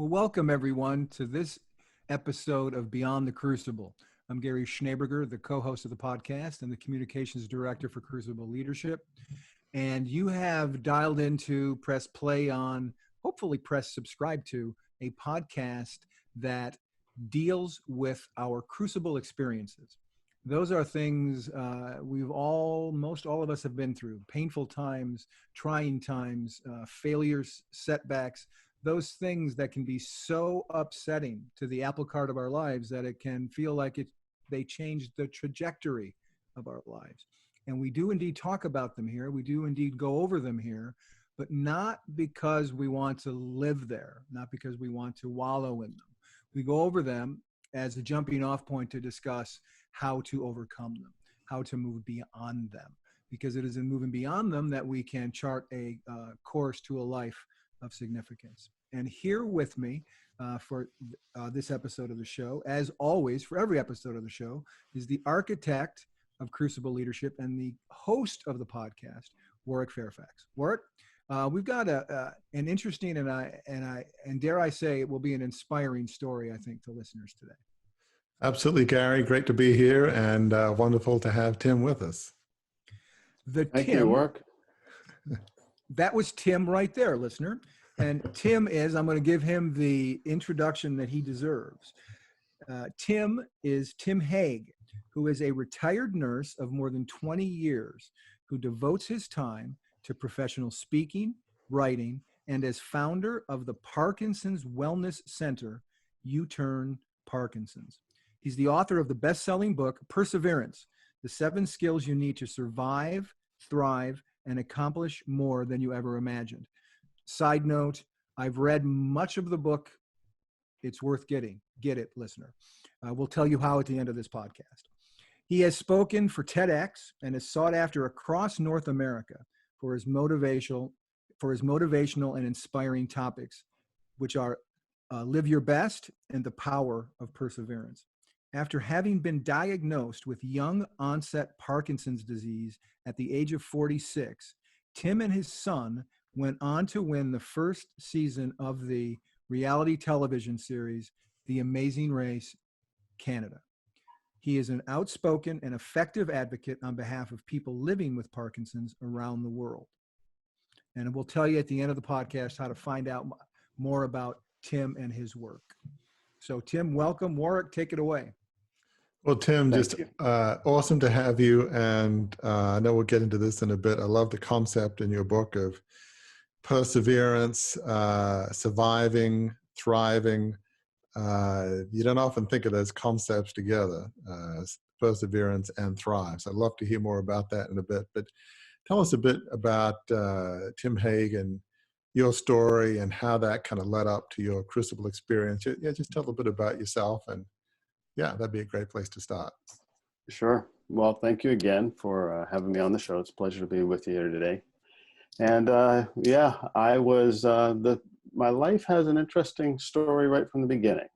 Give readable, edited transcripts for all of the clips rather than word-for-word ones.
Well, welcome everyone to this episode of Beyond the Crucible. I'm Gary Schneeberger, the co-host of the podcast and the communications director for Crucible Leadership. And you have dialed into, press play on, hopefully press subscribe to a podcast that deals with our crucible experiences. Those are things most all of us have been through: painful times, trying times, failures, setbacks, those things that can be so upsetting to the apple cart of our lives that it can feel like they changed the trajectory of our lives. And we do indeed talk about them here. We do indeed go over them here, but not because we want to live there, not because we want to wallow in them. We go over them as a jumping off point to discuss how to overcome them, how to move beyond them, because it is in moving beyond them that we can chart a course to a life of significance. And here with me for this episode of the show, as always, for every episode of the show, is the architect of Crucible Leadership and the host of the podcast, Warwick Fairfax. Warwick, we've got an interesting and dare I say it will be an inspiring story, I think, to listeners today. Absolutely, Gary. Great to be here, and wonderful to have Tim with us. Thank you, Warwick. That was Tim right there, listener. And Tim I'm going to give him the introduction that he deserves. Tim is Tim Hague, who is a retired nurse of more than 20 years, who devotes his time to professional speaking, writing, and as founder of the Parkinsons Wellness Center, U-Turn Parkinsons. He's the author of the best-selling book, Persevering, the 7 skills you need to survive, thrive, and accomplish more than you ever imagined. Side note, I've read much of the book. It's worth getting. Get it, listener. We'll tell you how at the end of this podcast. He has spoken for TEDx and is sought after across North America for his motivational and inspiring topics, which are live your best and the power of perseverance. After having been diagnosed with young onset Parkinson's disease at the age of 46, Tim and his son went on to win the first season of the reality television series, The Amazing Race, Canada. He is an outspoken and effective advocate on behalf of people living with Parkinson's around the world. And we'll tell you at the end of the podcast how to find out more about Tim and his work. So Tim, welcome. Warwick, take it away. Well, Tim, just awesome to have you. And I know we'll get into this in a bit. I love the concept in your book of perseverance, surviving, thriving. You don't often think of those concepts together, perseverance and thrive. So I'd love to hear more about that in a bit. But tell us a bit about Tim Hague and your story and how that kind of led up to your Crucible experience. Yeah, just tell a bit about yourself, and yeah, that'd be a great place to start. Sure. Well, thank you again for having me on the show. It's a pleasure to be with you here today. And yeah, I was, my life has an interesting story right from the beginning.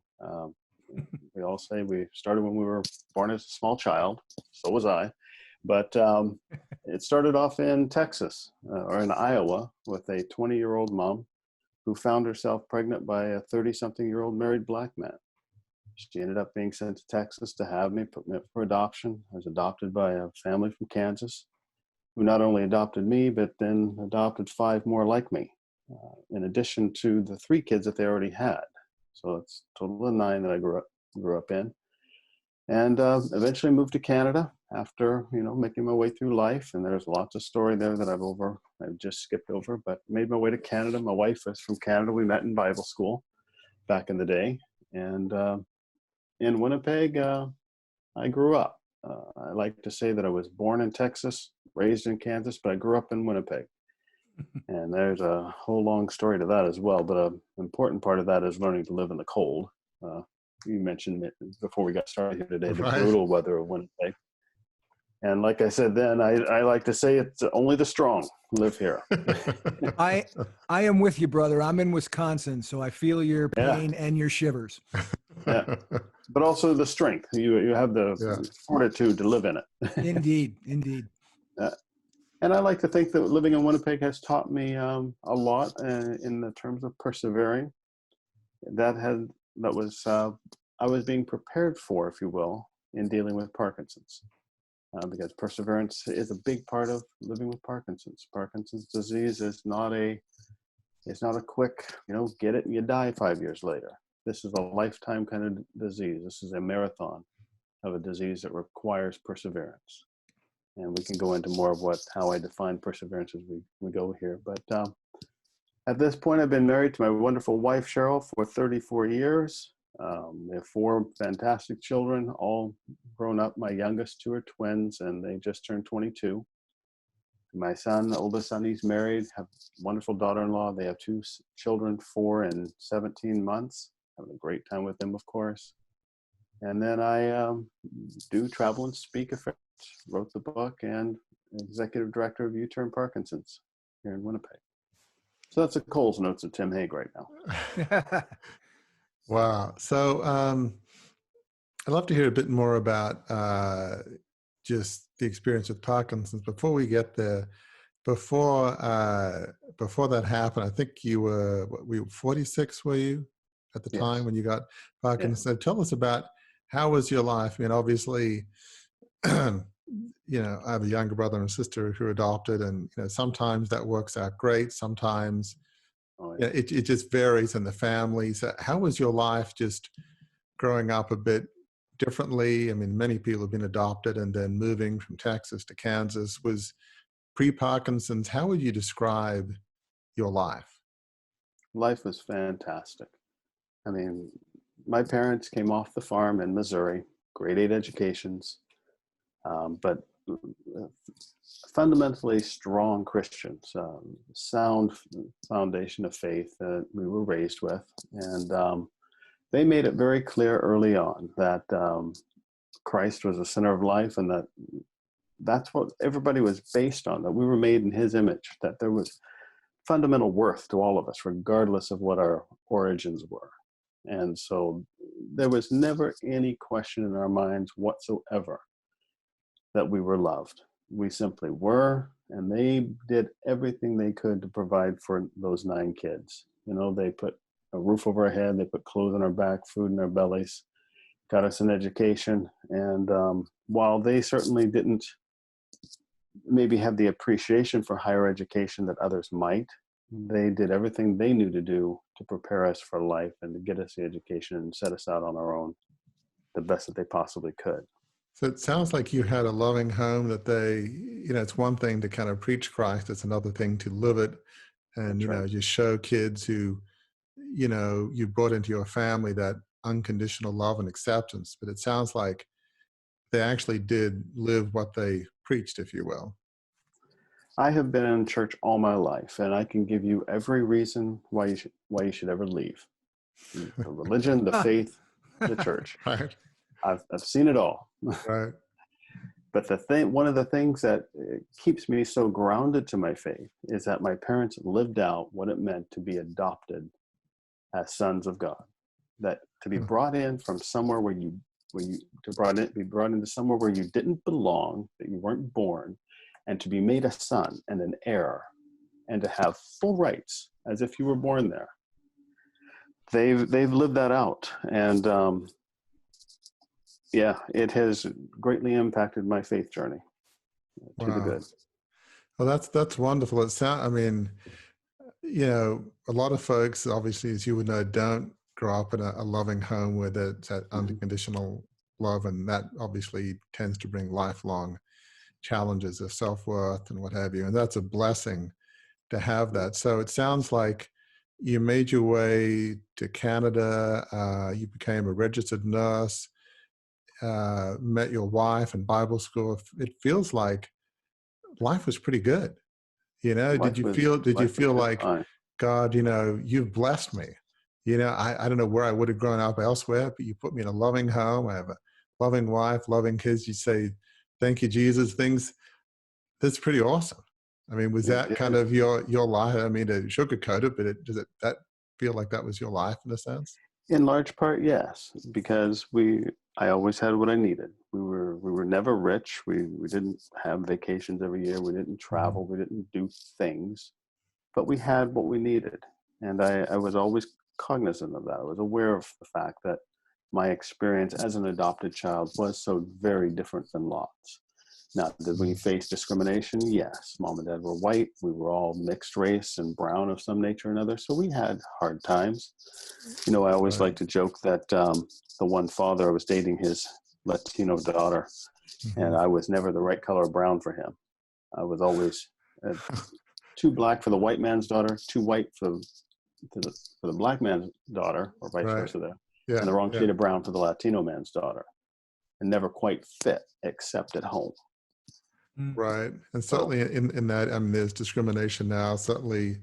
We all say we started when we were born as a small child. So was I. But it started off in Texas or in Iowa with a 20-year-old mom who found herself pregnant by a 30-something-year-old married black man. She ended up being sent to Texas to have me, put me up for adoption. I was adopted by a family from Kansas who not only adopted me, but then adopted 5 more like me, in addition to the 3 kids that they already had. So it's a total of 9 that I grew up in. And eventually moved to Canada after, making my way through life. And there's lots of story there that I've just skipped over, but made my way to Canada. My wife is from Canada. We met in Bible school back in the day. And in Winnipeg, I grew up. I like to say that I was born in Texas, raised in Kansas, but I grew up in Winnipeg. And there's a whole long story to that as well. But an important part of that is learning to live in the cold. You mentioned it before we got started here today, the brutal weather of Winnipeg. And like I said then, I like to say it's only the strong live here. I am with you, brother. I'm in Wisconsin, so I feel your pain and your shivers. Yeah. But also the strength. You have the fortitude to live in it. Indeed. And I like to think that living in Winnipeg has taught me a lot in the terms of persevering that was I was being prepared for, if you will, in dealing with Parkinson's, because perseverance is a big part of living with Parkinson's. Parkinson's disease is not a quick, get it and you die 5 years later. This is a lifetime kind of disease. This is a marathon of a disease that requires perseverance. And we can go into more of how I define perseverance as we go here. But at this point, I've been married to my wonderful wife, Cheryl, for 34 years. We have 4 fantastic children, all grown up. My youngest 2 are twins, and they just turned 22. My son, the oldest son, he's married, have a wonderful daughter-in-law. They have 2 children, 4 and 17 months. Having a great time with them, of course. And then I do travel and speak a fair bit. Wrote the book and executive director of U-Turn Parkinsons here in Winnipeg. So that's a Coles Notes of Tim Hague right now. Wow. So I'd love to hear a bit more about just the experience with Parkinson's. Before we get there, before that happened, I think you were 46, were you, at the time when you got Parkinson's? Yeah. So tell us about, how was your life? I mean, obviously, I have a younger brother and sister who are adopted, and sometimes that works out great. Sometimes it just varies in the family. So how was your life just growing up a bit differently? I mean, many people have been adopted and then moving from Texas to Kansas. Was pre-Parkinson's, how would you describe your life? Life was fantastic. I mean, my parents came off the farm in Missouri, grade 8 educations, but fundamentally strong Christians, sound foundation of faith that we were raised with. And they made it very clear early on that Christ was the center of life, and that's what everybody was based on, that we were made in his image, that there was fundamental worth to all of us, regardless of what our origins were. And so there was never any question in our minds whatsoever that we were loved. We simply were, and they did everything they could to provide for those 9 kids. They put a roof over our head, they put clothes on our back, food in our bellies, got us an education. And while they certainly didn't maybe have the appreciation for higher education that others might, they did everything they knew to do to prepare us for life and to get us the education and set us out on our own the best that they possibly could. So it sounds like you had a loving home that they, it's one thing to kind of preach Christ, it's another thing to live it. And, you show kids who, you brought into your family that unconditional love and acceptance. But it sounds like they actually did live what they preached, if you will. I have been in church all my life, and I can give you every reason why you should ever leave. The religion, the faith, the church. Right. I've seen it all. Right. But one of the things that keeps me so grounded to my faith is that my parents lived out what it meant to be adopted as sons of God. That to be brought in from somewhere be brought into somewhere where you didn't belong, that you weren't born, and to be made a son and an heir, and to have full rights as if you were born there. They've lived that out, and it has greatly impacted my faith journey to the good. Well, that's wonderful. A lot of folks, obviously, as you would know, don't grow up in a loving home where there's that unconditional love, and that obviously tends to bring lifelong challenges of self-worth and what have you. And that's a blessing to have that. So it sounds like you made your way to Canada, you became a registered nurse, met your wife in Bible school. It feels like life was pretty good. Did you feel like, God, you've blessed me. I don't know where I would have grown up elsewhere, but you put me in a loving home. I have a loving wife, loving kids. You say, thank you, Jesus. That's pretty awesome. I mean, was that kind of your life? I mean, to sugarcoat it, but does that feel like that was your life in a sense? In large part, yes, because I always had what I needed. We were never rich. We didn't have vacations every year. We didn't travel. We didn't do things, but we had what we needed. And I was always cognizant of that. I was aware of the fact that my experience as an adopted child was so very different than Lot's. Now, did we face discrimination? Yes. Mom and dad were white. We were all mixed race and brown of some nature or another. So we had hard times. You know, I always like to joke that the one father, I was dating his Latino daughter, and I was never the right color brown for him. I was always too black for the white man's daughter, too white for the black man's daughter, or vice versa there, and the wrong shade of brown for the Latino man's daughter, and never quite fit except at home. Right. And certainly in that, I mean, there's discrimination now. Certainly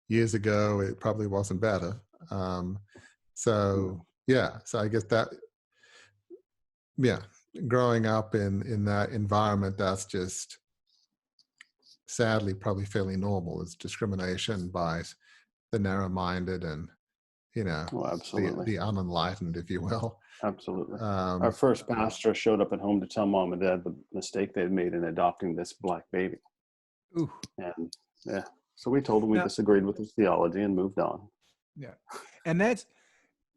years ago, it probably wasn't better. So I guess that, growing up in that environment, that's just sadly probably fairly normal. It's discrimination by the narrow-minded and, the unenlightened, if you will. Absolutely. Our first pastor showed up at home to tell mom and dad the mistake they'd made in adopting this black baby. Ooh. And so we told him we disagreed with his theology and moved on. Yeah. And that's,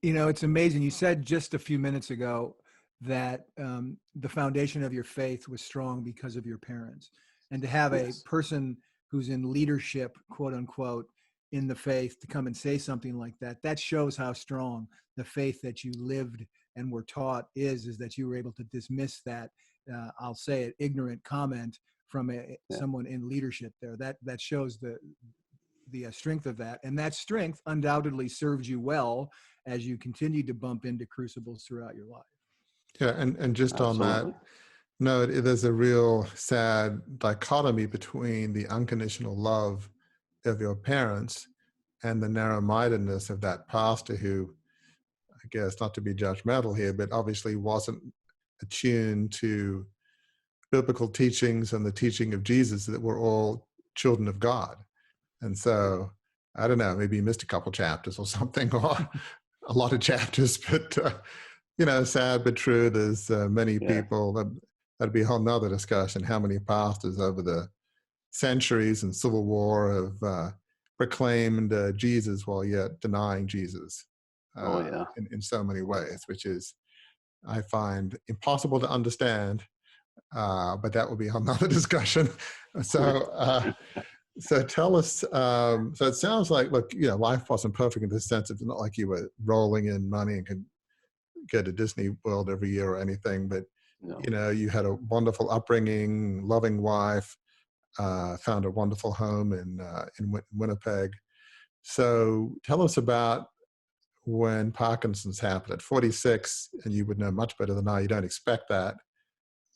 it's amazing. You said just a few minutes ago that the foundation of your faith was strong because of your parents. And to have a person who's in leadership, quote unquote, in the faith to come and say something like that, that shows how strong the faith that you lived and were taught is that you were able to dismiss that, I'll say it, ignorant comment from someone in leadership there. That shows the strength of that. And that strength undoubtedly served you well as you continued to bump into crucibles throughout your life. Yeah, and just on that note, there's a real sad dichotomy between the unconditional love of your parents and the narrow-mindedness of that pastor who, I guess, not to be judgmental here, but obviously wasn't attuned to biblical teachings and the teaching of Jesus, that we're all children of God. And so, I don't know, maybe he missed a couple chapters or something, or a lot of chapters, but, sad but true. There's many people, that'd be a whole nother discussion, how many pastors over the centuries and Civil War have proclaimed Jesus while yet denying Jesus in so many ways, which is, I find, impossible to understand, but that will be another discussion. So tell us, so it sounds like, look, life wasn't perfect in this sense. It's not like you were rolling in money and could go to Disney World every year or anything, but you had a wonderful upbringing, loving wife, found a wonderful home in Winnipeg. So tell us about when Parkinson's happened at 46, and you would know much better than I. You don't expect that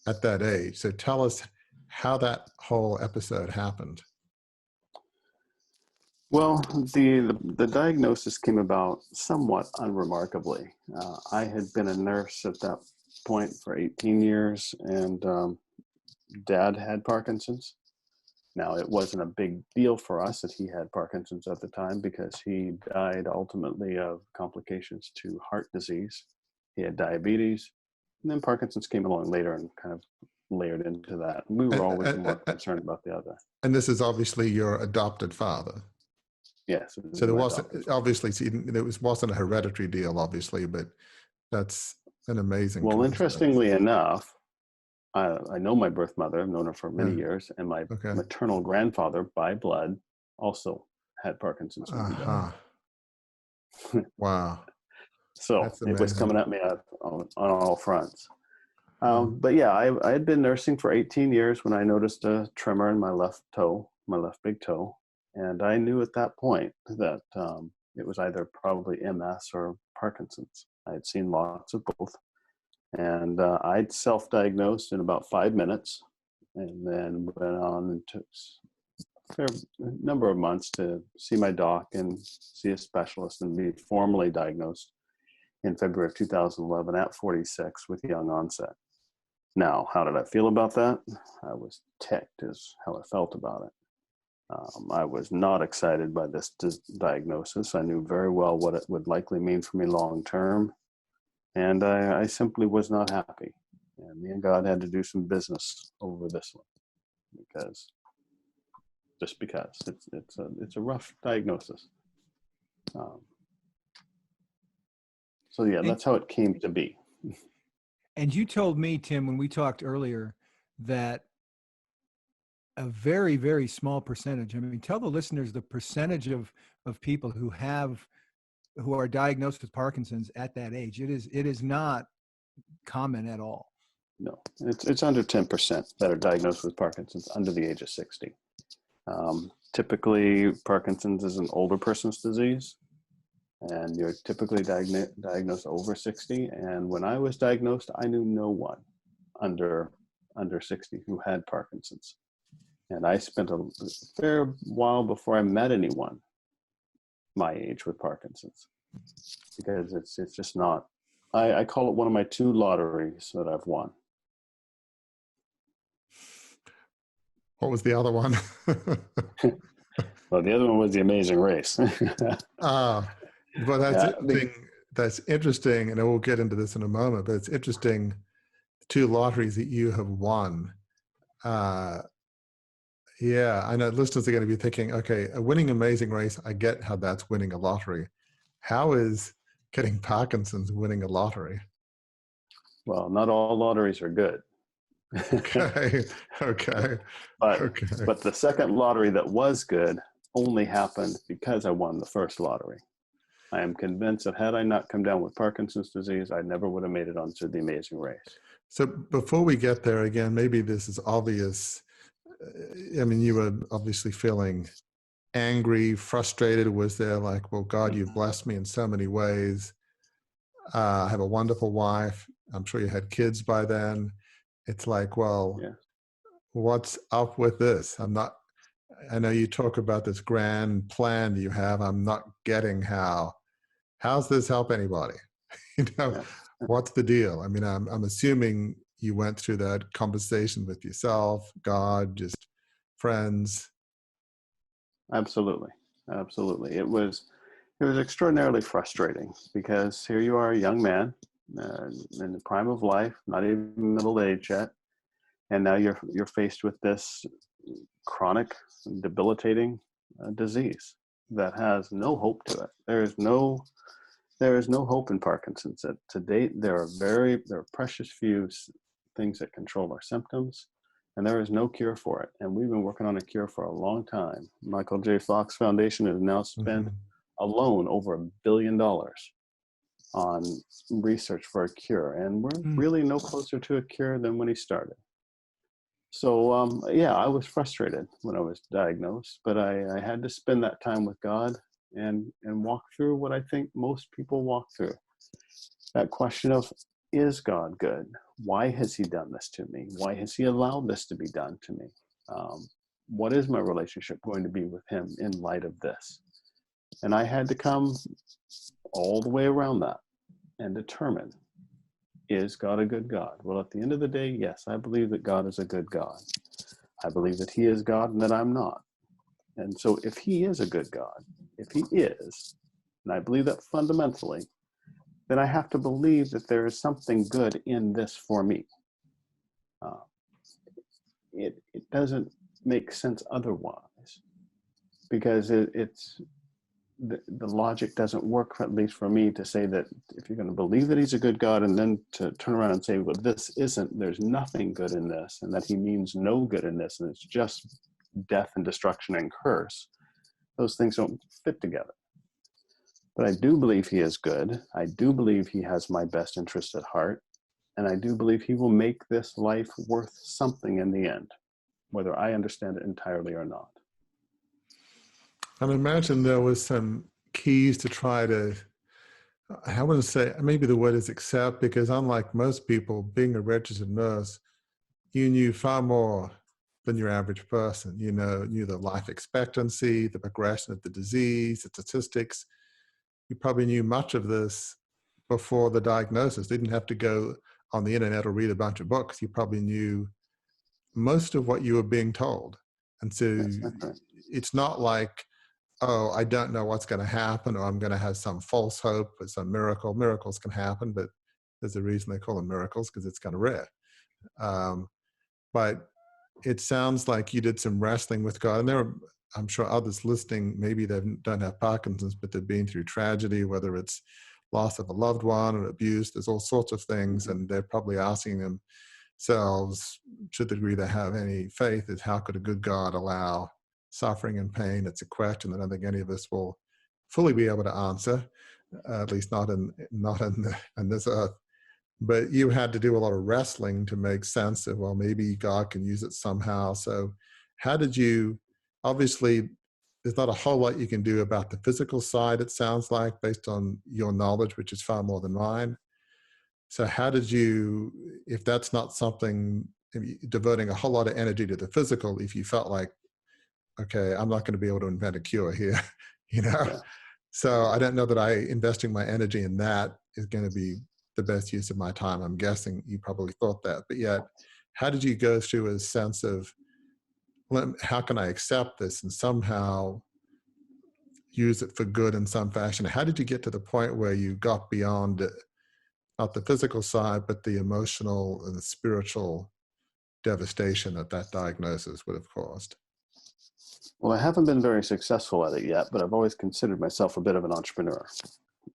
at that age. So tell us how that whole episode happened. Well, the diagnosis came about somewhat unremarkably. I had been a nurse at that point for 18 years, and Dad had Parkinson's. Now, it wasn't a big deal for us that he had Parkinson's at the time, because he died ultimately of complications to heart disease. He had diabetes, and then Parkinson's came along later and kind of layered into that. We were always more concerned about the other. And this is obviously your adopted father. Yes. So there wasn't, obviously, wasn't a hereditary deal, obviously, but that's an amazing. Well, interestingly enough, I know my birth mother. I've known her for many years, and my maternal grandfather, by blood, also had Parkinson's. Wow. So it was coming at me on all fronts. But yeah, I had been nursing for 18 years when I noticed a tremor in my left toe, my left big toe. And I knew at that point that it was either probably MS or Parkinson's. I had seen lots of both. And I'd self-diagnosed in about 5 minutes, and then went on and took a fair number of months to see my doc and see a specialist and be formally diagnosed in February of 2011 at 46 with young onset. Now, how did I feel about that? I was ticked is how I felt about it. I was not excited by this diagnosis. I knew very well what it would likely mean for me long term. And I simply was not happy. And me and God had to do some business over this one, because it's a rough diagnosis. So yeah, that's how it came to be. And you told me, Tim, when we talked earlier, that a very, very small percentage, I mean, tell the listeners the percentage of people who are diagnosed with Parkinson's at that age. It is not common at all. No, it's under 10% that are diagnosed with Parkinson's under the age of 60. Typically, Parkinson's is an older person's disease, and you're typically diagnosed over 60. And when I was diagnosed, I knew no one under 60 who had Parkinson's. And I spent a fair while before I met anyone my age with Parkinson's, because it's just not, I call it one of my 2 lotteries that I've won. What was the other one? Well, the other one was The Amazing Race. But that's interesting. That's interesting, and we'll get into this in a moment, but it's interesting, 2 lotteries that you have won. Yeah, I know listeners are going to be thinking, okay, a winning Amazing Race, I get how that's winning a lottery. How is getting Parkinson's winning a lottery? Well, not all lotteries are good. Okay. But the second lottery that was good only happened because I won the first lottery. I am convinced that had I not come down with Parkinson's disease, I never would have made it onto The Amazing Race. So before we get there, again, maybe this is obvious. I mean, you were obviously feeling angry, frustrated. Was there like, well, God, you've blessed me in so many ways. I have a wonderful wife. I'm sure you had kids by then. It's like, well, yeah. What's up with this? I know you talk about this grand plan that you have. I'm not getting how's this help anybody? Yeah. What's the deal? I mean, I'm assuming you went through that conversation with yourself, God, just friends. Absolutely. It was extraordinarily frustrating, because here you are, a young man in the prime of life, not even middle age yet, and now you're faced with this chronic, debilitating disease that has no hope to it. There is no hope in Parkinson's. To date, there are precious few things that control our symptoms, and there is no cure for it. And we've been working on a cure for a long time. Michael J. Fox Foundation has now spent alone over $1 billion on research for a cure, and we're really no closer to a cure than when he started. So yeah, I was frustrated when I was diagnosed, but I had to spend that time with God and walk through what I think most people walk through. That question of, is God good? Why has he done this to me? Why has he allowed this to be done to me? What is my relationship going to be with him in light of this? And I had to come all the way around that and determine, is God a good God? Well, at the end of the day, yes, I believe that God is a good God. I believe that he is God and that I'm not. And so if he is a good God, if he is, and I believe that fundamentally, then I have to believe that there is something good in this for me. It doesn't make sense otherwise, because it's the logic doesn't work, at least for me, to say that if you're going to believe that he's a good God and then to turn around and say, well, there's nothing good in this, and that he means no good in this, and it's just death and destruction and curse, those things don't fit together. But I do believe he is good. I do believe he has my best interest at heart. And I do believe he will make this life worth something in the end, whether I understand it entirely or not. I imagine there was some keys to try to, I wouldn't say, maybe the word is accept, because unlike most people, being a registered nurse, you knew far more than your average person. You knew the life expectancy, the progression of the disease, the statistics. You probably knew much of this before the diagnosis. Didn't have to go on the internet or read a bunch of books. You probably knew most of what you were being told. And so it's not like, oh, I don't know what's going to happen, or I'm going to have some false hope or some miracle. Miracles can happen, but there's a reason they call them miracles, because it's kind of rare. But it sounds like you did some wrestling with God. And there are, I'm sure, others listening, maybe they don't have Parkinson's, but they've been through tragedy, whether it's loss of a loved one or abuse. There's all sorts of things, and they're probably asking themselves, to the degree they have any faith, is how could a good God allow suffering and pain? It's a question that I don't think any of us will fully be able to answer, at least not in this earth. But you had to do a lot of wrestling to make sense of, well, maybe God can use it somehow. So how did you, obviously, there's not a whole lot you can do about the physical side, it sounds like, based on your knowledge, which is far more than mine. So how did you, if that's not something, devoting a whole lot of energy to the physical, if you felt like, okay, I'm not going to be able to invent a cure here, you know? Yeah. So I don't know that investing my energy in that is going to be the best use of my time. I'm guessing you probably thought that, but yet, how did you go through a sense of, how can I accept this and somehow use it for good in some fashion? How did you get to the point where you got beyond not the physical side, but the emotional and the spiritual devastation that diagnosis would have caused? Well, I haven't been very successful at it yet, but I've always considered myself a bit of an entrepreneur.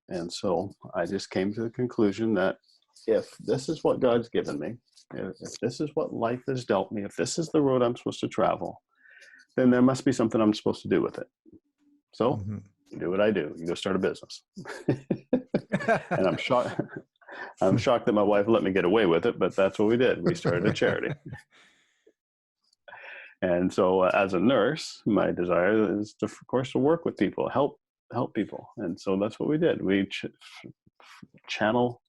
And so I just came to the conclusion that if this is what God's given me, if this is what life has dealt me, if this is the road I'm supposed to travel, then there must be something I'm supposed to do with it. So you do what I do. You go start a business. And I'm shocked that my wife let me get away with it, but that's what we did. We started a charity. And so as a nurse, my desire is to, of course, to work with people, help people. And so that's what we did. We channel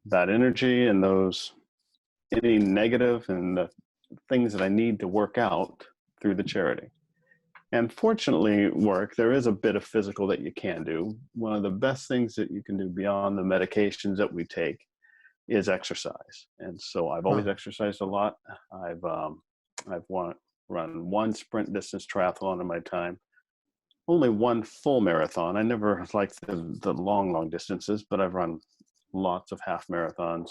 that energy and any negative and the things that I need to work out through the charity. And fortunately, there is a bit of physical that you can do. One of the best things that you can do beyond the medications that we take is exercise. And so I've always exercised a lot. I've run one sprint distance triathlon in my time, only one full marathon. I never liked the long distances, but I've run lots of half marathons.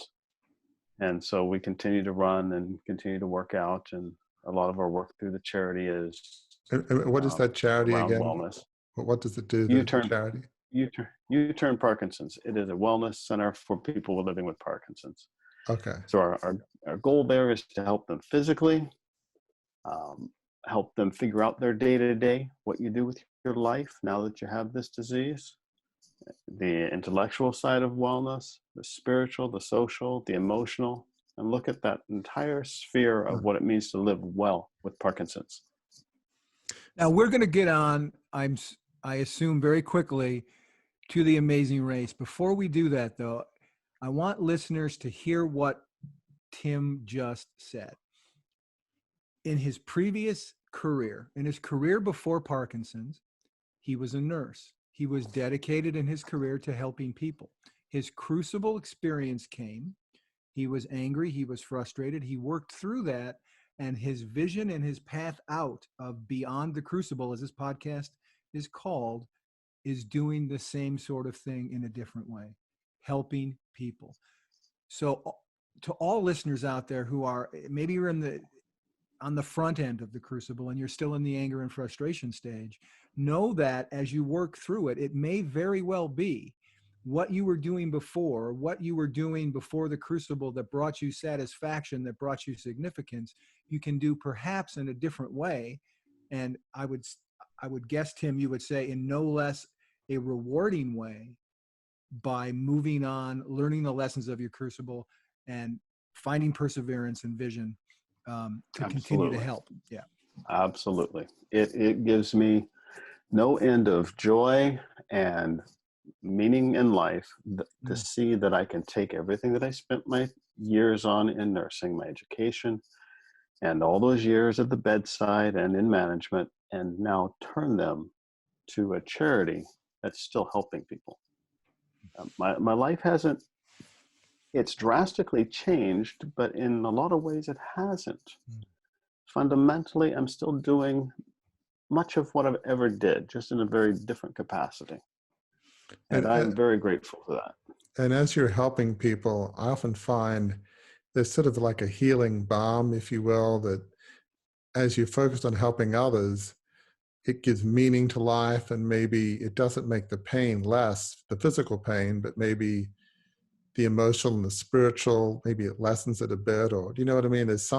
And so we continue to run and continue to work out. And a lot of our work through the charity is what is that charity again? Wellness. What does it do, charity? U-Turn Parkinson's. It is a wellness center for people living with Parkinson's. Okay. So our goal there is to help them physically, help them figure out their day-to-day, what you do with your life now that you have this disease, the intellectual side of wellness, the spiritual, the social, the emotional, and look at that entire sphere of what it means to live well with Parkinson's. Now we're going to get on, I assume very quickly, to the amazing race. Before we do that though, I want listeners to hear what Tim just said. In his previous career, in his career before Parkinson's, he was a nurse. He was dedicated in his career to helping people. His crucible experience came. He was angry. He was frustrated. He worked through that. And his vision and his path out of Beyond the Crucible, as this podcast is called, is doing the same sort of thing in a different way, helping people. So to all listeners out there who are, maybe you're on the front end of the crucible and you're still in the anger and frustration stage, know that as you work through it, it may very well be what you were doing before the crucible that brought you satisfaction, that brought you significance, you can do perhaps in a different way. And I would guess, Tim, you would say in no less a rewarding way, by moving on, learning the lessons of your crucible and finding perseverance and vision to continue to help. Yeah, absolutely. It gives me no end of joy and meaning in life to see that I can take everything that I spent my years on in nursing, my education, and all those years at the bedside and in management, and now turn them to a charity that's still helping people. My life it's drastically changed, but in a lot of ways it hasn't. Fundamentally, I'm still doing much of what I've ever did, just in a very different capacity. And I'm very grateful for that. And as you're helping people, I often find there's sort of like a healing balm, if you will, that as you focus on helping others, it gives meaning to life, and maybe it doesn't make the pain less, the physical pain, but maybe the emotional and the spiritual, maybe it lessens it a bit, or do you know what I mean? There's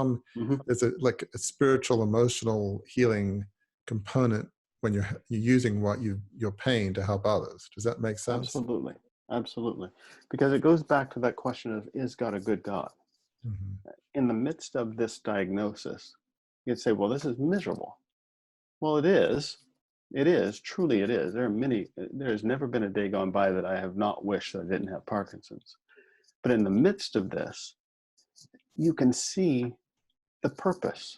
like a spiritual, emotional healing component when you're using your pain to help others. Does that make sense? Absolutely. Absolutely. Because it goes back to that question of, is God a good God? Mm-hmm. In the midst of this diagnosis, you'd say, well, this is miserable. Well, it is. It is. Truly it is. There's never been a day gone by that I have not wished that I didn't have Parkinson's. But in the midst of this, you can see the purpose,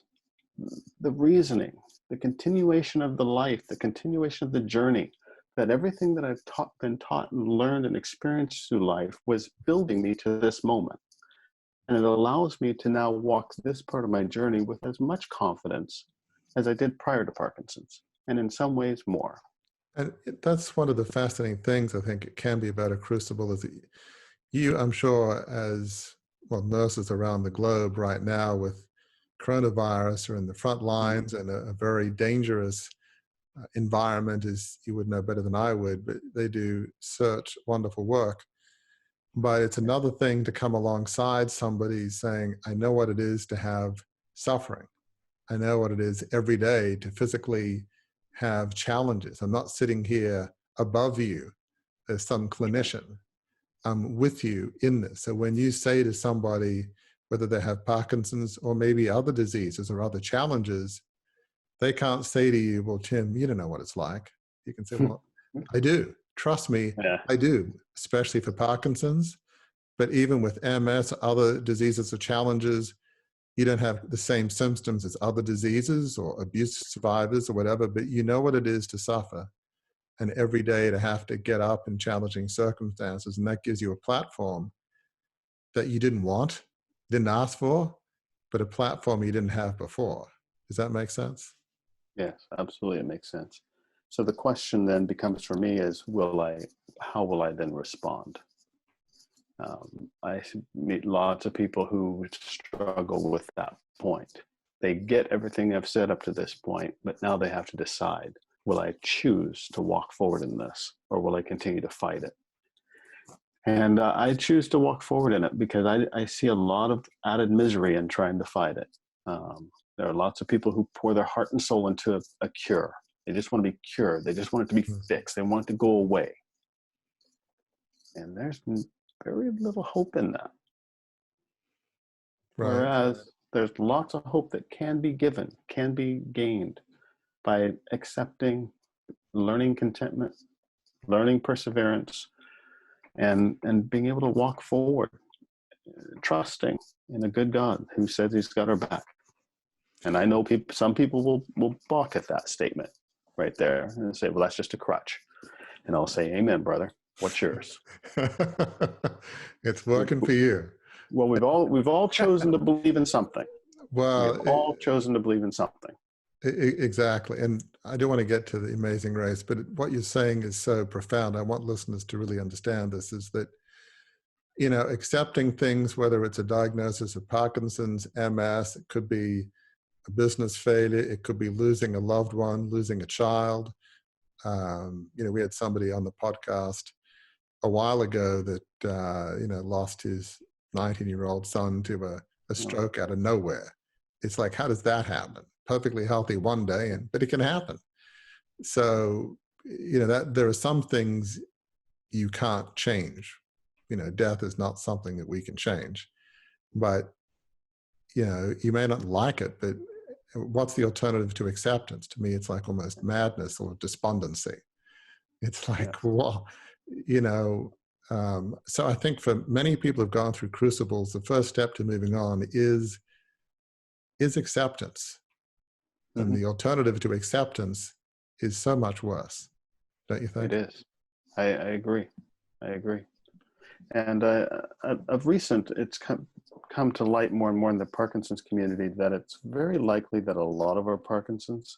the reasoning, the continuation of the life, the continuation of the journey, that everything that I've been taught and learned and experienced through life was building me to this moment. And it allows me to now walk this part of my journey with as much confidence as I did prior to Parkinson's, and in some ways more. And that's one of the fascinating things I think it can be about a crucible is that you, I'm sure, as well, nurses around the globe right now with coronavirus are in the front lines and a very dangerous environment, as you would know better than I would, but they do such wonderful work. But it's another thing to come alongside somebody saying, I know what it is to have suffering. I know what it is every day to physically have challenges. I'm not sitting here above you as some clinician. I'm with you in this. So when you say to somebody, whether they have Parkinson's or maybe other diseases or other challenges, they can't say to you, well, Tim, you don't know what it's like. You can say, well, I do. Trust me, I do, especially for Parkinson's. But even with MS, other diseases or challenges, you don't have the same symptoms as other diseases or abuse survivors or whatever, but you know what it is to suffer. And every day to have to get up in challenging circumstances. And that gives you a platform that you didn't want, didn't ask for, but a platform you didn't have before. Does that make sense? Yes, absolutely. It makes sense. So the question then becomes for me is, how will I then respond? I meet lots of people who struggle with that point. They get everything I've said up to this point, but now they have to decide, will I choose to walk forward in this, or will I continue to fight it? And I choose to walk forward in it because I see a lot of added misery in trying to fight it. There are lots of people who pour their heart and soul into a cure. They just want to be cured. They just want it to be fixed. They want it to go away. And there's very little hope in that. Right. Whereas there's lots of hope that can be given, can be gained by accepting, learning contentment, learning perseverance, and being able to walk forward, trusting in a good God who says he's got our back. And I know some people will balk at that statement right there and say, well, that's just a crutch. And I'll say, amen, brother. What's yours? It's working for you. Well, we've all chosen to believe in something. Well, we've all chosen to believe in something. Exactly. And I do want to get to the amazing race, but what you're saying is so profound. I want listeners to really understand this, is that, you know, accepting things, whether it's a diagnosis of Parkinson's, MS, it could be a business failure, it could be losing a loved one, losing a child. You know, we had somebody on the podcast a while ago that, you know, lost his 19-year-old son to a stroke out of nowhere. It's like, how does that happen? Perfectly healthy one day, but it can happen. So, you know, that there are some things you can't change. You know, death is not something that we can change. But, you know, you may not like it, but what's the alternative to acceptance? To me, it's like almost madness or despondency. It's like, well, you know, so I think for many people who've gone through crucibles, the first step to moving on is acceptance. And the alternative to acceptance is so much worse, don't you think? It is. I agree. I agree. And of recent, it's come to light more and more in the Parkinson's community that it's very likely that a lot of our Parkinson's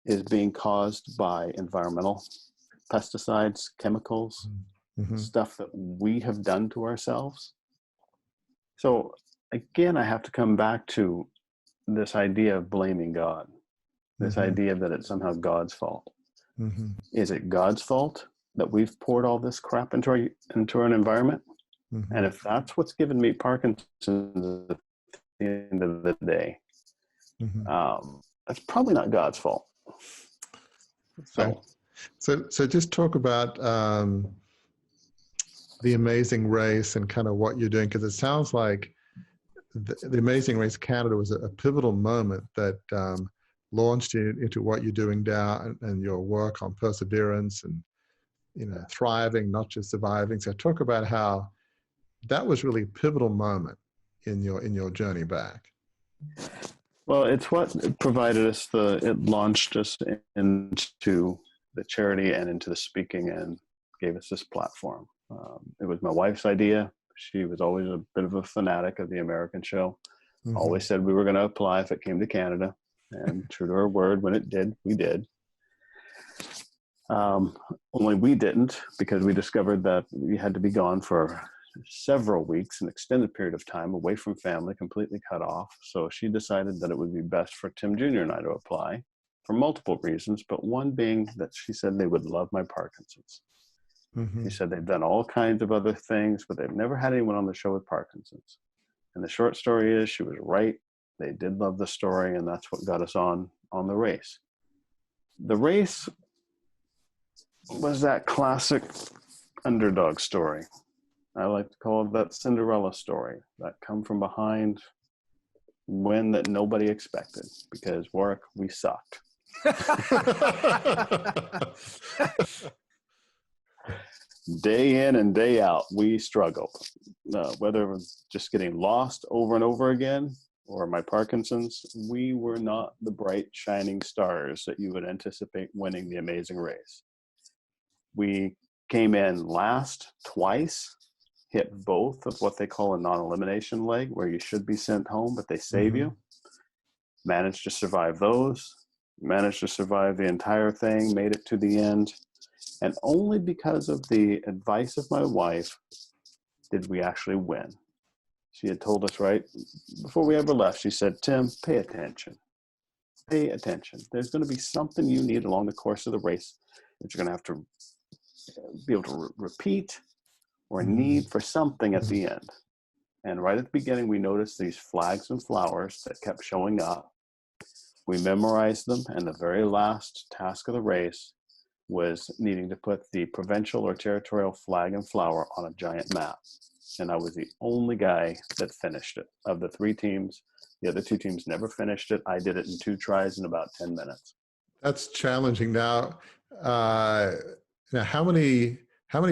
is being caused by environmental pesticides, chemicals, stuff that we have done to ourselves. So again, I have to come back to this idea of blaming God. This idea that it's somehow God's fault. Mm-hmm. Is it God's fault that we've poured all this crap into an environment? Mm-hmm. And if that's what's given me Parkinson's at the end of the day, that's probably not God's fault. So just talk about the Amazing Race and kind of what you're doing, because it sounds like the Amazing Race Canada was a pivotal moment that launched you into what you're doing now and your work on perseverance and, you know, thriving, not just surviving. So talk about how that was really a pivotal moment in your journey back. Well, it's what provided us it launched us into the charity and into the speaking and gave us this platform. It was my wife's idea. She was always a bit of a fanatic of the American show. Always said we were going to apply if it came to Canada. And true to her word, when it did, we did. Only we didn't, because we discovered that we had to be gone for several weeks, an extended period of time, away from family, completely cut off. So she decided that it would be best for Tim Jr. and I to apply for multiple reasons, but one being that she said they would love my Parkinsons. She said they've done all kinds of other things, but they've never had anyone on the show with Parkinsons. And the short story is she was right. They did love the story, and that's what got us on the race. The race was that classic underdog story. I like to call it that Cinderella story, that come from behind, win that nobody expected, because Warwick, we sucked. Day in and day out, we struggled. Whether it was just getting lost over and over again or my Parkinson's, we were not the bright, shining stars that you would anticipate winning the Amazing Race. We came in last twice, hit both of what they call a non-elimination leg, where you should be sent home, but they save you. Managed to survive those, managed to survive the entire thing, made it to the end. And only because of the advice of my wife did we actually win. She had told us right before we ever left, she said, Tim, pay attention. Pay attention. There's going to be something you need along the course of the race that you're going to have to be able to repeat or need for something at the end. And right at the beginning, we noticed these flags and flowers that kept showing up. We memorized them, and the very last task of the race was needing to put the provincial or territorial flag and flower on a giant map. And I was the only guy that finished it. Of the 3 teams, the other 2 teams never finished it. I did it in 2 tries in about 10 minutes. That's challenging. Now, how many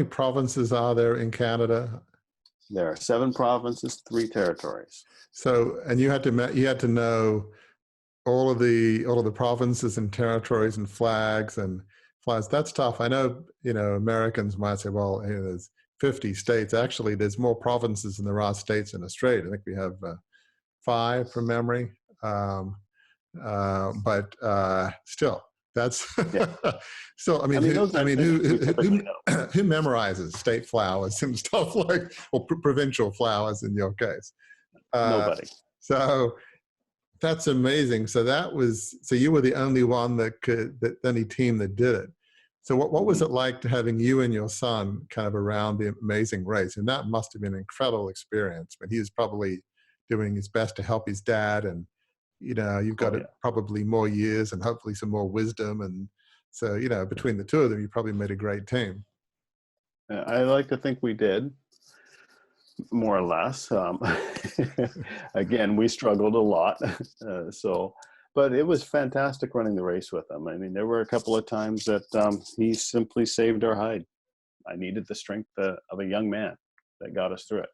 provinces are there in Canada? There are 7 provinces, 3 territories. So, and you had to know all of the provinces and territories and flags and flags. That's tough. I know, Americans might say, well, hey, there's 50 states. Actually, there's more provinces than there are states in Australia. I think we have 5 from memory. But still, that's still. I mean, who memorizes state flowers and stuff like, or provincial flowers in your case? Nobody. So that's amazing. So you were the only one that any team that did it. So what was it like to having you and your son kind of around the Amazing Race? And that must have been an incredible experience. But he was probably doing his best to help his dad, and you've got probably more years and hopefully some more wisdom. And so, between the 2 of them, you probably made a great team. I like to think we did, more or less. Again, we struggled a lot. But it was fantastic running the race with him. I mean, there were a couple of times that he simply saved our hide. I needed the strength of a young man that got us through it.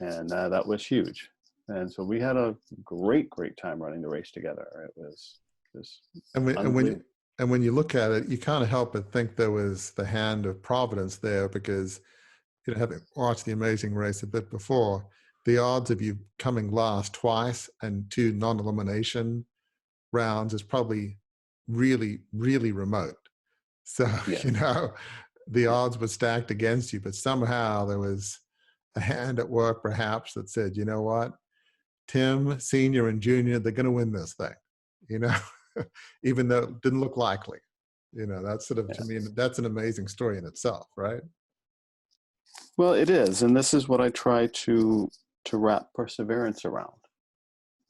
And that was huge. And so we had a great time running the race together. It was just and when you look at it, you can't help but think there was the hand of Providence there, because having watched the Amazing Race a bit before, the odds of you coming last twice and 2 non-elimination rounds is probably really, really remote. So, the odds were stacked against you, but somehow there was a hand at work perhaps that said, you know what, Tim, senior and junior, they're going to win this thing, even though it didn't look likely. You know, that's sort of, to me, that's an amazing story in itself, right? Well, it is. And this is what I try to wrap perseverance around,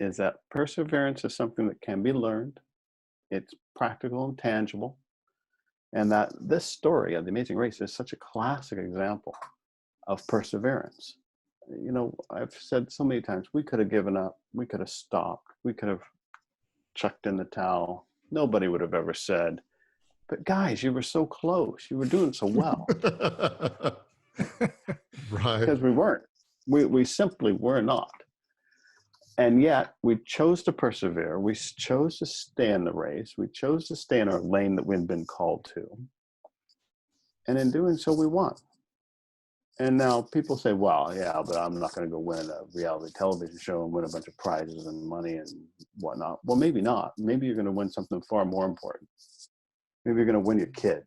is that perseverance is something that can be learned. It's practical and tangible. And that this story of The Amazing Race is such a classic example of perseverance. You know, I've said so many times, we could have given up, we could have stopped, we could have chucked in the towel. Nobody would have ever said, but guys, you were so close, you were doing so well. Right. Because we weren't. We simply were not. And yet we chose to persevere. We chose to stay in the race. We chose to stay in our lane that we'd been called to. And in doing so, we won. And now people say, well, yeah, but I'm not going to go win a reality television show and win a bunch of prizes and money and whatnot. Well, maybe not. Maybe you're going to win something far more important. Maybe you're going to win your kid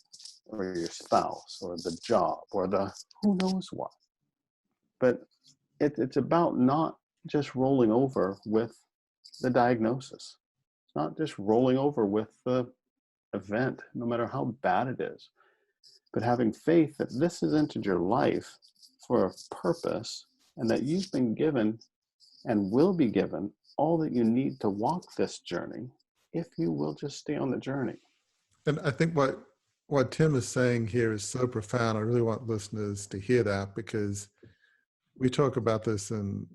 or your spouse or the job or the who knows what. But it's about not just rolling over with the diagnosis. It's not just rolling over with the event, no matter how bad it is, but having faith that this has entered your life for a purpose and that you've been given and will be given all that you need to walk this journey if you will just stay on the journey. And I think what Tim is saying here is so profound. I really want listeners to hear that, because we talk about this in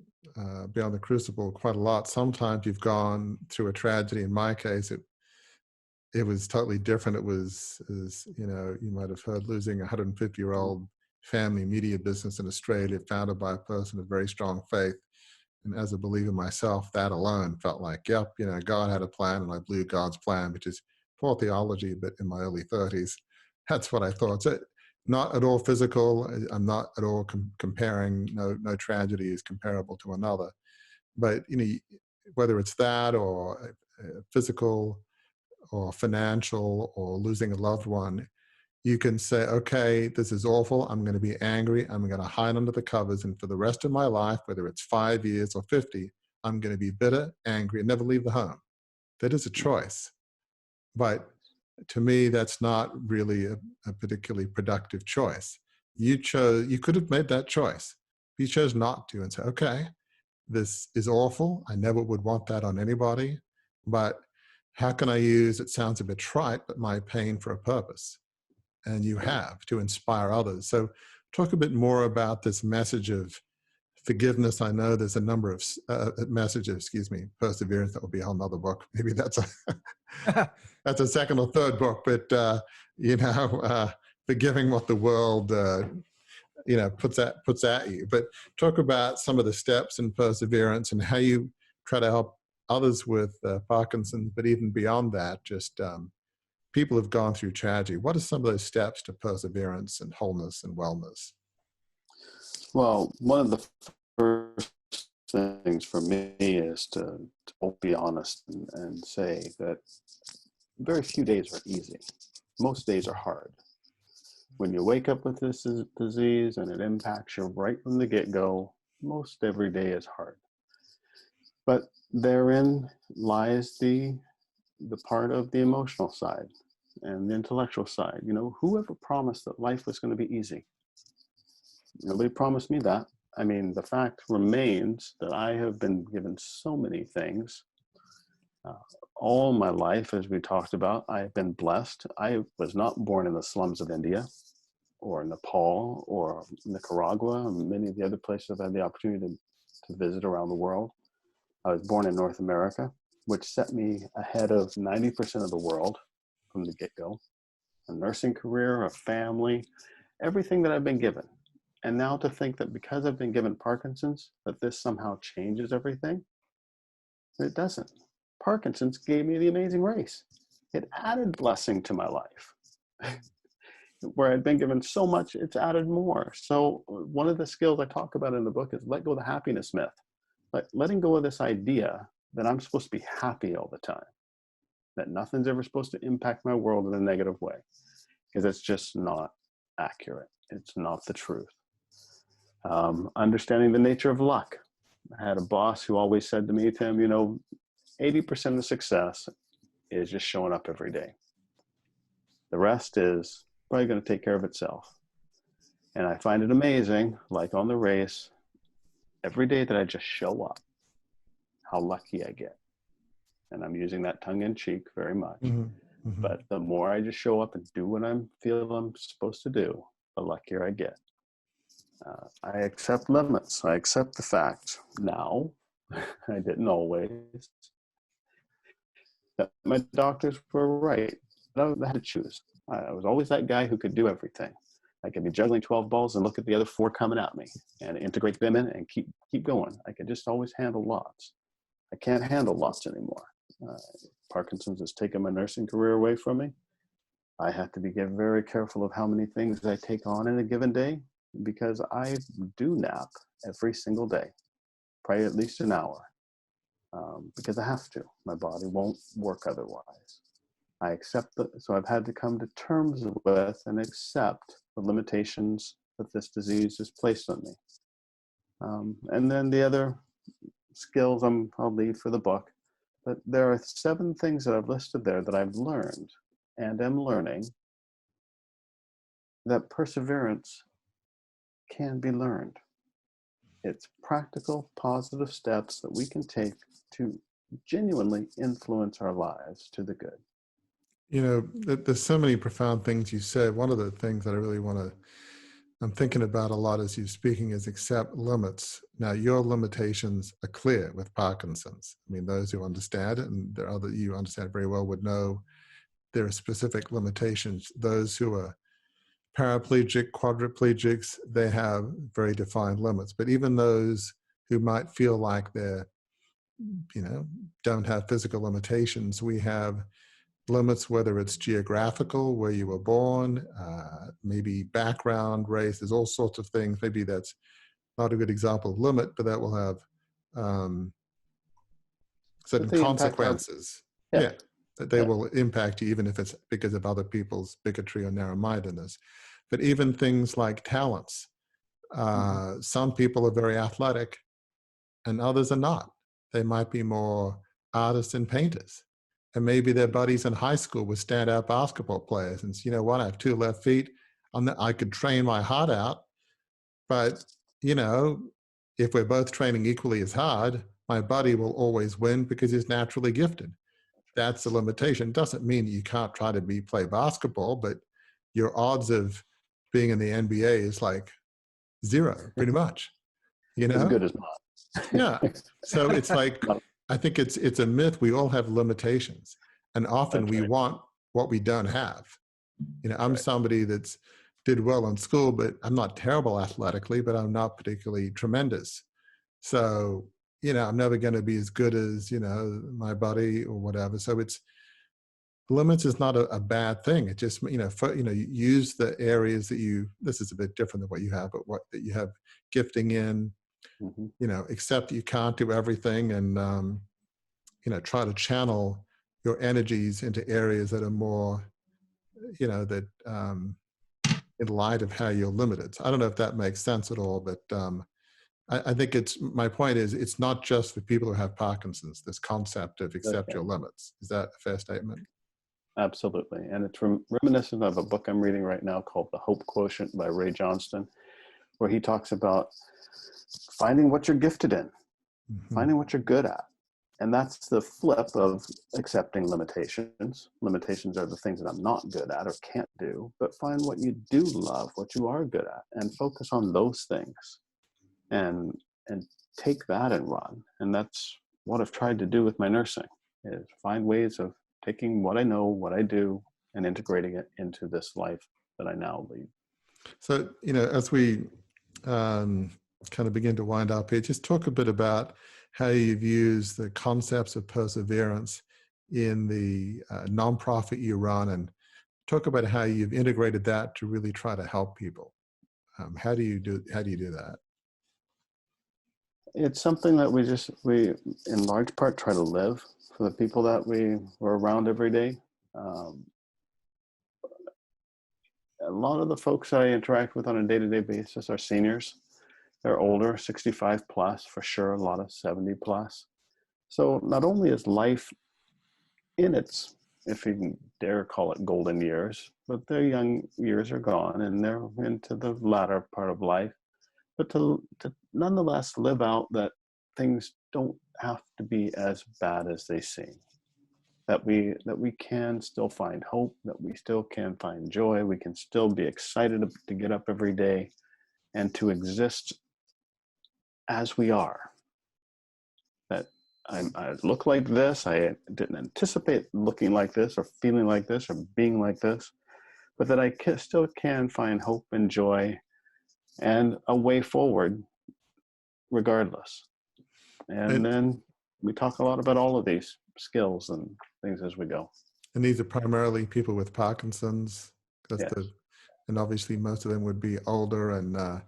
Beyond the Crucible quite a lot. Sometimes you've gone through a tragedy. In my case, it was totally different. It was, you know, you might have heard, losing a 150-year-old family media business in Australia, founded by a person of very strong faith. And as a believer myself, that alone felt like, yep, you know, God had a plan and I blew God's plan, which is poor theology, but in my early 30s, that's what I thought. So not at all physical. I'm not at all comparing. No tragedy is comparable to another. But, you know, whether it's that or physical or financial or losing a loved one, you can say, okay, this is awful. I'm going to be angry. I'm going to hide under the covers. And for the rest of my life, whether it's 5 years or 50, I'm going to be bitter, angry, and never leave the home. That is a choice. But to me, that's not really a particularly productive choice. You could have made that choice. You chose not to and say, okay, this is awful. I never would want that on anybody. But how can I use, it sounds a bit trite, but my pain for a purpose? And you have to inspire others. So talk a bit more about this message of forgiveness. I know there's a number of messages, perseverance. That will be a whole nother book. Maybe that's that's a second or third book, but you know, forgiving what the world you know, puts at you. But talk about some of the steps in perseverance and how you try to help others with Parkinson's, but even beyond that, just people have gone through tragedy. What are some of those steps to perseverance and wholeness and wellness? Well, one of the first things for me is to be honest and say that very few days are easy. Most days are hard. When you wake up with this disease and it impacts you right from the get-go, most every day is hard. But therein lies the part of the emotional side and the intellectual side. You know, whoever promised that life was going to be easy? Nobody promised me that. I mean, the fact remains that I have been given so many things. All my life, as we talked about, I've been blessed. I was not born in the slums of India or Nepal or Nicaragua and many of the other places I've had the opportunity to visit around the world. I was born in North America, which set me ahead of 90% of the world from the get-go. A nursing career, a family, everything that I've been given. And now to think that because I've been given Parkinson's, that this somehow changes everything, it doesn't. Parkinson's gave me the amazing race. It added blessing to my life. Where I'd been given so much, it's added more. So one of the skills I talk about in the book is let go of the happiness myth. Like letting go of this idea that I'm supposed to be happy all the time, that nothing's ever supposed to impact my world in a negative way, because it's just not accurate. It's not the truth. Understanding the nature of luck. I had a boss who always said to me, Tim, you know, 80% of success is just showing up every day. The rest is probably going to take care of itself. And I find it amazing, like on the race, every day that I just show up, how lucky I get. And I'm using that tongue in cheek very much. But the more I just show up and do what I feel I'm supposed to do, the luckier I get. I accept limits. I accept the fact now, I didn't always, that my doctors were right. I had to choose. I was always that guy who could do everything. I could be juggling 12 balls and look at the other 4 coming at me and integrate them in and keep going. I could just always handle lots. I can't handle lots anymore. Parkinson's has taken my nursing career away from me. I have to be very careful of how many things I take on in a given day, because I do nap every single day, probably at least an hour, because I have to. My body won't work otherwise. I accept so I've had to come to terms with and accept the limitations that this disease has placed on me. And then the other skills I'll leave for the book, but there are 7 things that I've listed there that I've learned and am learning, that perseverance can be learned. It's practical, positive steps that we can take to genuinely influence our lives to the good. You know, there's so many profound things you said. One of the things that I really I'm thinking about a lot as you're speaking is accept limits. Now, your limitations are clear with Parkinson's. I mean, those who understand it, and there are other you understand very well, would know there are specific limitations. Those who are paraplegic, quadriplegics, they have very defined limits. But even those who might feel like they're, don't have physical limitations, we have limits, whether it's geographical, where you were born, maybe background, race, there's all sorts of things. Maybe that's not a good example of limit, but that will have certain consequences. That they will impact you, even if it's because of other people's bigotry or narrow-mindedness. But even things like talents, some people are very athletic and others are not. They might be more artists and painters. And maybe their buddies in high school were standout basketball players. And you know what? I have 2 left feet. I could train my heart out. But, if we're both training equally as hard, my buddy will always win because he's naturally gifted. That's the limitation. Doesn't mean you can't try to play basketball, but your odds of being in the NBA is like 0, pretty much. As good as not. Yeah. So it's like, I think it's a myth. We all have limitations, and often we want what we don't have. I'm somebody that's did well in school, but I'm not terrible athletically, but I'm not particularly tremendous. So, I'm never going to be as good as, my buddy or whatever. So limits is not a bad thing. It just, use the areas that this is a bit different than what you have, but that you have gifting in, accept that you can't do everything, and, try to channel your energies into areas that are more, in light of how you're limited. So I don't know if that makes sense at all, but I think my point is, it's not just for people who have Parkinson's, this concept of accept your limits. Is that a fair statement? Absolutely. And it's reminiscent of a book I'm reading right now called The Hope Quotient by Ray Johnston, where he talks about finding what you're gifted in, finding what you're good at. And that's the flip of accepting limitations. Limitations are the things that I'm not good at or can't do, but find what you do love, what you are good at, and focus on those things and take that and run. And that's what I've tried to do with my nursing, is find ways of taking what I know, what I do, and integrating it into this life that I now lead. So, as we kind of begin to wind up here, just talk a bit about how you've used the concepts of perseverance in the nonprofit you run, and talk about how you've integrated that to really try to help people. How do you do that? It's something that we in large part try to live for the people that we're around every day. A lot of the folks I interact with on a day-to-day basis are seniors. They're older, 65 plus for sure, a lot of 70 plus. So not only is life in its if you can dare call it golden years, but their young years are gone and they're into the latter part of life. But to nonetheless live out that things don't have to be as bad as they seem. That we can still find hope, that we still can find joy, we can still be excited to get up every day and to exist as we are. That I look like this, I didn't anticipate looking like this or feeling like this or being like this, but that I still can find hope and joy and a way forward regardless. And then we talk a lot about all of these skills and things as we go. And these are primarily people with Parkinson's. Yes. And obviously most of them would be older. And do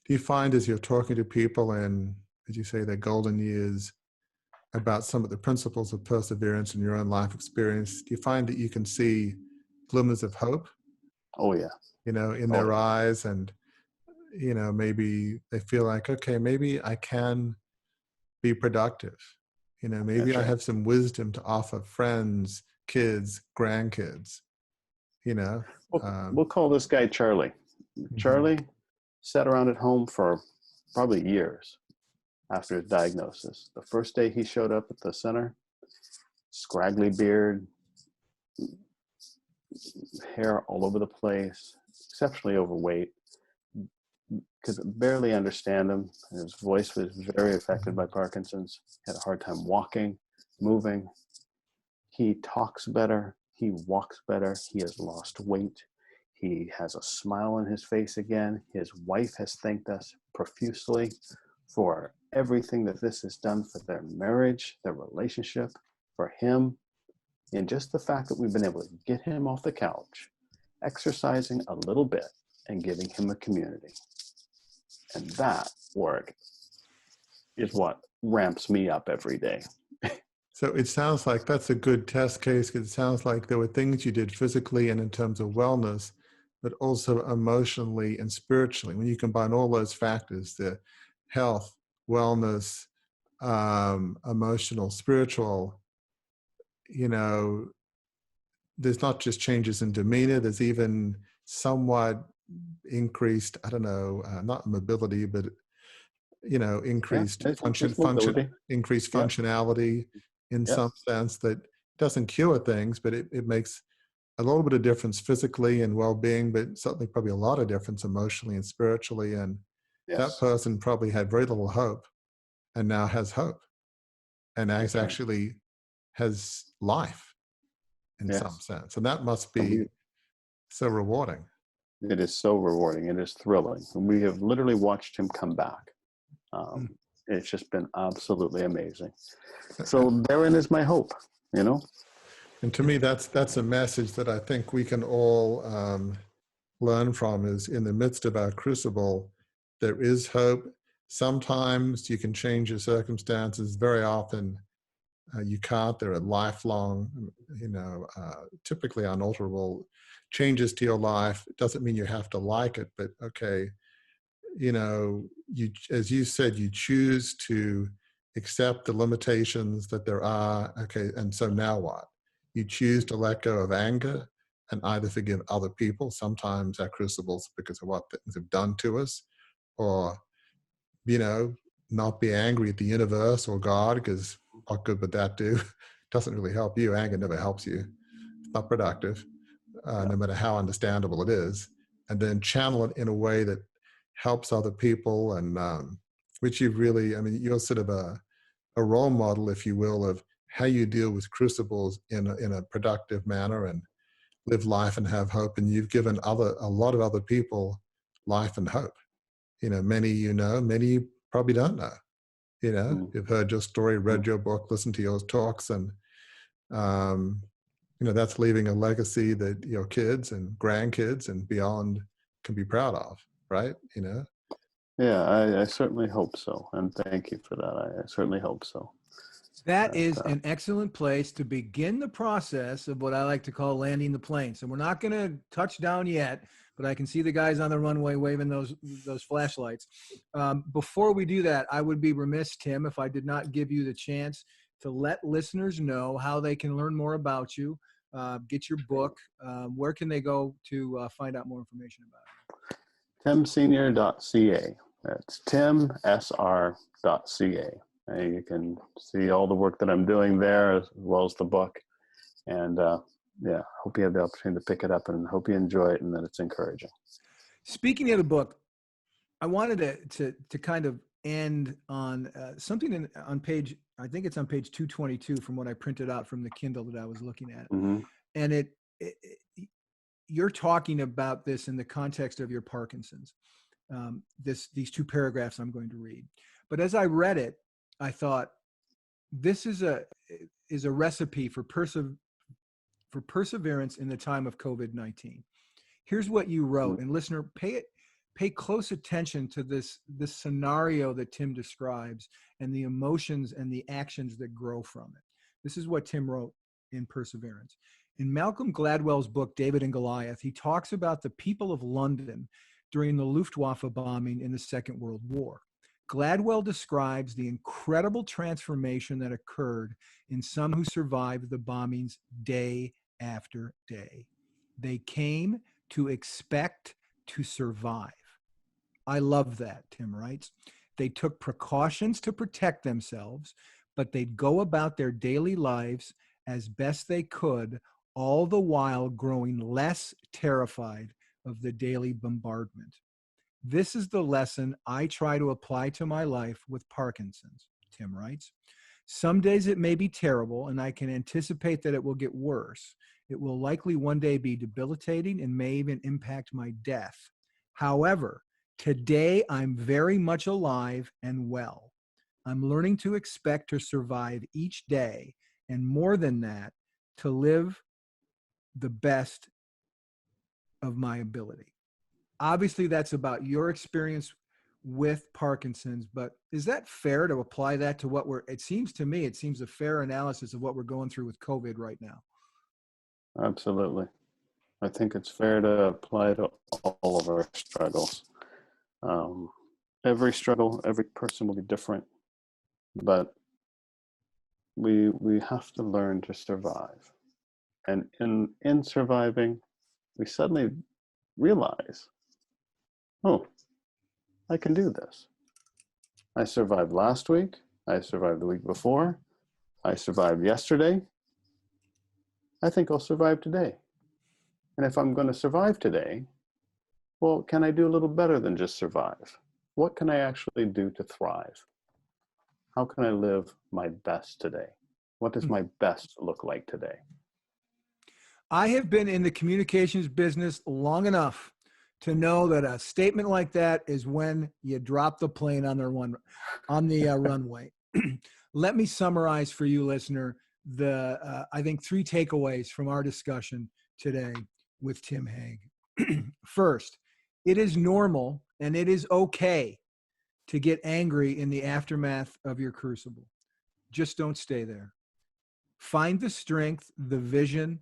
you find as you're talking to people and, as you say, their golden years, about some of the principles of perseverance in your own life experience, do you find that you can see glimmers of hope? Oh, yeah. In their eyes, and, maybe they feel like, okay, maybe I can be productive. Maybe I have some wisdom to offer friends, kids, grandkids, We'll call this guy Charlie. Charlie sat around at home for probably years after his diagnosis. The first day he showed up at the center, scraggly beard, hair all over the place, exceptionally overweight, could barely understand him. His voice was very affected by Parkinson's, had a hard time walking, moving. He talks better, he walks better, he has lost weight, he has a smile on his face again. His wife has thanked us profusely for everything that this has done for their marriage, their relationship, for him, and just the fact that we've been able to get him off the couch, exercising a little bit and giving him a community. And that work is what ramps me up every day. So it sounds like that's a good test case, because it sounds like there were things you did physically and in terms of wellness, but also emotionally and spiritually. When you combine all those factors, the health, wellness, emotional, spiritual, there's not just changes in demeanor, there's even somewhat increased, I don't know, not mobility, but increased increased functionality in some sense that doesn't cure things, but it makes a little bit of difference physically and well-being, but certainly probably a lot of difference emotionally and spiritually. And that person probably had very little hope and now has hope, and actually has life in some sense. And that must be so rewarding. It is so rewarding. It is thrilling. We have literally watched him come back. It's just been absolutely amazing. So therein is my hope, And to me, that's a message that I think we can all learn from, is in the midst of our crucible, there is hope. Sometimes you can change your circumstances. Very often you can't. There are lifelong, typically unalterable changes to your life. It doesn't mean you have to like it, but okay, you, as you said, you choose to accept the limitations that there are. Okay, and so now what? You choose to let go of anger and either forgive other people. Sometimes our crucibles because of what things have done to us, or, not be angry at the universe or God, because what good would that do? Doesn't really help you. Anger never helps you. It's not productive, no matter how understandable it is. And then channel it in a way that helps other people, and which you've really, you're sort of a role model, if you will, of how you deal with crucibles in a productive manner and live life and have hope. And you've given a lot of other people life and hope. Many many you probably don't know. You've heard your story, read your book, listened to your talks, and that's leaving a legacy that your kids and grandkids and beyond can be proud of, right? Yeah, I certainly hope so. And thank you for that. I certainly hope so. That is an excellent place to begin the process of what I like to call landing the plane. So we're not going to touch down yet, but I can see the guys on the runway waving those flashlights. Before we do that, I would be remiss, Tim, if I did not give you the chance to let listeners know how they can learn more about you, get your book, where can they go to find out more information about it? timsenior.ca. That's timsr.ca. And you can see all the work that I'm doing there as well as the book. And yeah, hope you have the opportunity to pick it up and hope you enjoy it and that it's encouraging. Speaking of the book, I wanted to kind of end on something on page, I think it's on page 222 from what I printed out from the Kindle that I was looking at. Mm-hmm. And you're talking about this in the context of your Parkinson's, these two paragraphs I'm going to read. But as I read it, I thought, this is a recipe for perseverance in the time of COVID-19. Here's what you wrote, and listener, pay close attention to this scenario that Tim describes and the emotions and the actions that grow from it. This is what Tim wrote in Perseverance. In Malcolm Gladwell's book, David and Goliath, he talks about the people of London during the Luftwaffe bombing in the Second World War. Gladwell describes the incredible transformation that occurred in some who survived the bombings day after day. They came to expect to survive. I love that, Tim writes. They took precautions to protect themselves, but they'd go about their daily lives as best they could, all the while growing less terrified of the daily bombardment. This is the lesson I try to apply to my life with Parkinson's, Tim writes. Some days it may be terrible, and I can anticipate that it will get worse. It will likely one day be debilitating and may even impact my death. However, today I'm very much alive and well. I'm learning to expect to survive each day, and more than that, to live the best of my ability. Obviously, that's about your experience with Parkinson's, but is that fair to apply that to what it seems to me, it seems a fair analysis of what we're going through with COVID right now. Absolutely. I think it's fair to apply to all of our struggles. Every struggle, every person will be different, but we have to learn to survive. And in surviving, we suddenly realize, oh, I can do this. I survived last week. I survived the week before. I survived yesterday. I think I'll survive today. And if I'm going to survive today, well, can I do a little better than just survive? What can I actually do to thrive? How can I live my best today? What does my best look like today? I have been in the communications business long enough to know that a statement like that is when you drop the plane on the runway. Let me summarize for you, listener, I think 3 takeaways from our discussion today with Tim Hague. First, it is normal and it is okay to get angry in the aftermath of your crucible. Just don't stay there. Find the strength, the vision,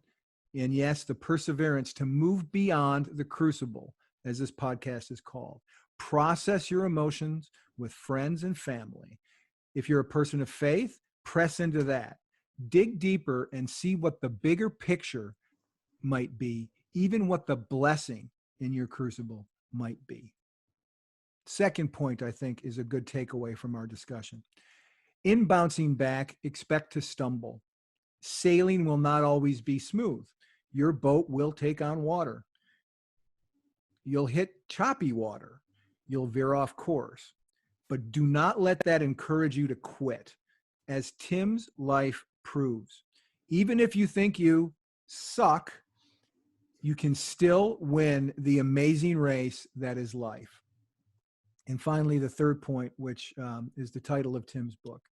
and yes, the perseverance to move beyond the crucible, as this podcast is called. Process your emotions with friends and family. If you're a person of faith, press into that. Dig deeper and see what the bigger picture might be, even what the blessing in your crucible might be. Second point, I think, is a good takeaway from our discussion. In bouncing back, expect to stumble. Sailing will not always be smooth. Your boat will take on water. You'll hit choppy water. You'll veer off course. But do not let that encourage you to quit. As Tim's life proves, even if you think you suck, you can still win the amazing race that is life. And finally, the third point, which is the title of Tim's book.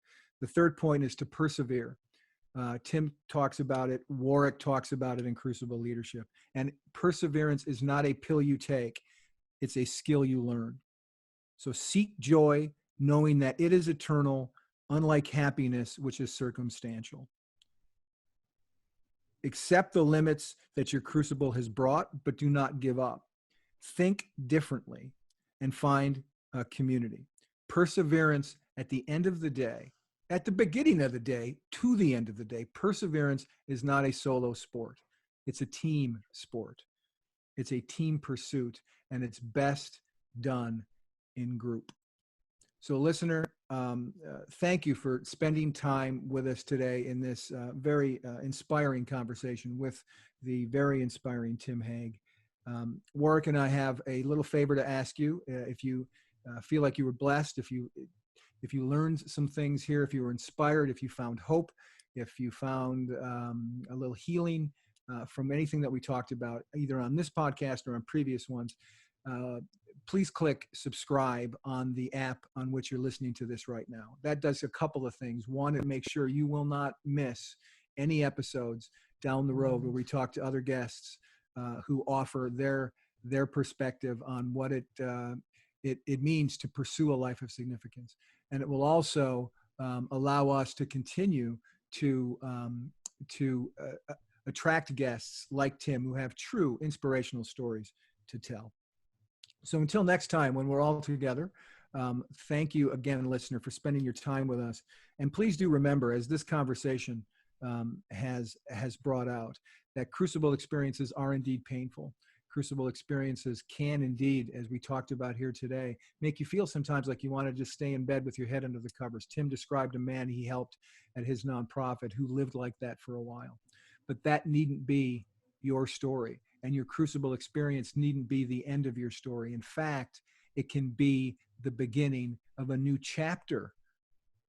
The third point is to persevere. Tim talks about it. Warwick talks about it in Crucible Leadership. And perseverance is not a pill you take. It's a skill you learn. So seek joy, knowing that it is eternal, unlike happiness, which is circumstantial. Accept the limits that your crucible has brought, but do not give up. Think differently and find a community. Perseverance at the end of the day, at the beginning of the day to the end of the day, perseverance is not a solo sport. It's a team sport. It's a team pursuit, and it's best done in group. So listener, thank you for spending time with us today in this very inspiring conversation with the very inspiring Tim Hague. Warwick and I have a little favor to ask you. If you feel like you were blessed, if you learned some things here, if you were inspired, if you found hope, if you found a little healing from anything that we talked about, either on this podcast or on previous ones, please click subscribe on the app on which you're listening to this right now. That does a couple of things. One, it makes sure you will not miss any episodes down the road where we talk to other guests who offer their perspective on what it means to pursue a life of significance. And it will also allow us to continue to attract guests like Tim who have true inspirational stories to tell. So until next time, when we're all together, thank you again, listener, for spending your time with us. And please do remember, as this conversation has brought out, that crucible experiences are indeed painful. Crucible experiences can indeed, as we talked about here today, make you feel sometimes like you want to just stay in bed with your head under the covers. Tim described a man he helped at his nonprofit who lived like that for a while. But that needn't be your story. And your crucible experience needn't be the end of your story. In fact, it can be the beginning of a new chapter,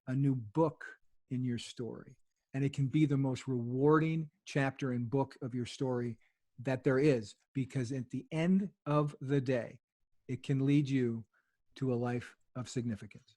a new book in your story. And it can be the most rewarding chapter and book of your story that there is, because at the end of the day, it can lead you to a life of significance.